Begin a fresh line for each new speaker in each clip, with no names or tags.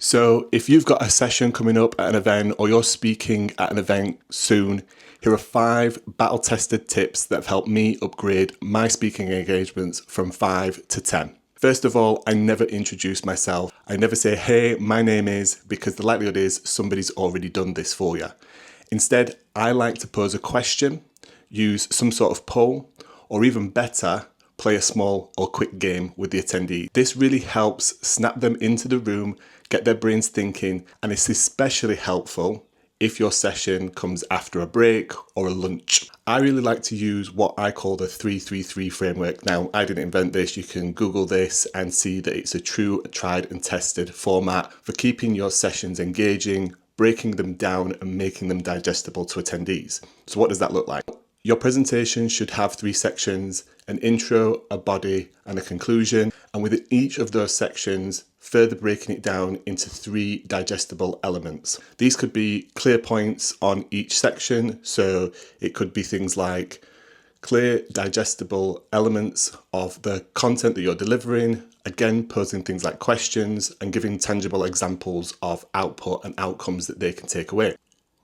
So if you've got a session coming up at an event or you're speaking at an event soon, here are 5 battle-tested tips that have helped me upgrade my speaking engagements from 5 to 10. First of all, I never introduce myself. I never say, hey, my name is, because the likelihood is somebody's already done this for you. Instead, I like to pose a question, use some sort of poll, or even better, play a small or quick game with the attendee. This really helps snap them into the room, get their brains thinking, and it's especially helpful if your session comes after a break or a lunch. I really like to use what I call the 3-3-3 framework. Now, I didn't invent this. You can Google this and see that it's a true, tried and tested format for keeping your sessions engaging, breaking them down and making them digestible to attendees. So what does that look like? Your presentation should have 3 sections: an intro, a body, and a conclusion. And within each of those sections, further breaking it down into 3 digestible elements. These could be clear points on each section. So it could be things like clear, digestible elements of the content that you're delivering. Again, posing things like questions and giving tangible examples of output and outcomes that they can take away.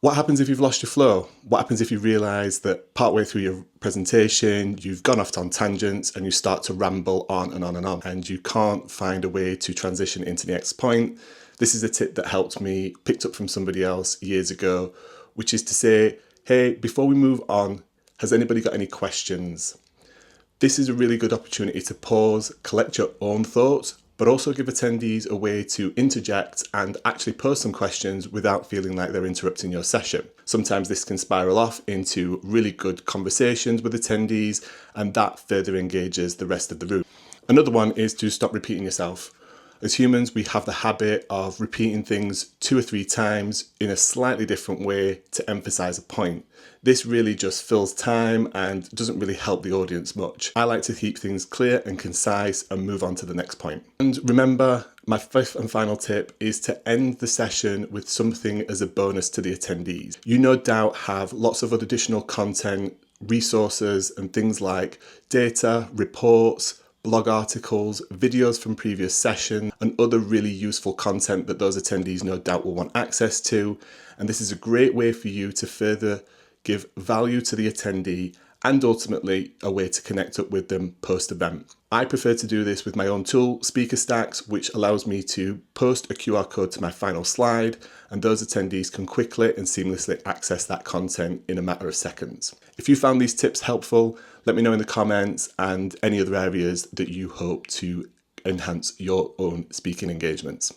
What happens if you've lost your flow? What happens if you realise that partway through your presentation, you've gone off on tangents and you start to ramble on and on and on, and you can't find a way to transition into the next point? This is a tip that helped me, picked up from somebody else years ago, which is to say, hey, before we move on, has anybody got any questions? This is a really good opportunity to pause, collect your own thoughts, but also give attendees a way to interject and actually pose some questions without feeling like they're interrupting your session. Sometimes this can spiral off into really good conversations with attendees, and that further engages the rest of the room. Another one is to stop repeating yourself. As humans, we have the habit of repeating things 2 or 3 times in a slightly different way to emphasize a point. This really just fills time and doesn't really help the audience much. I like to keep things clear and concise and move on to the next point. And remember, my 5th and final tip is to end the session with something as a bonus to the attendees. You no doubt have lots of other additional content, resources, and things like data, reports, blog articles, videos from previous sessions, and other really useful content that those attendees no doubt will want access to. And this is a great way for you to further give value to the attendee and ultimately a way to connect up with them post-event. I prefer to do this with my own tool, SpeakerStacks, which allows me to post a QR code to my final slide, and those attendees can quickly and seamlessly access that content in a matter of seconds. If you found these tips helpful, let me know in the comments and any other areas that you hope to enhance your own speaking engagements.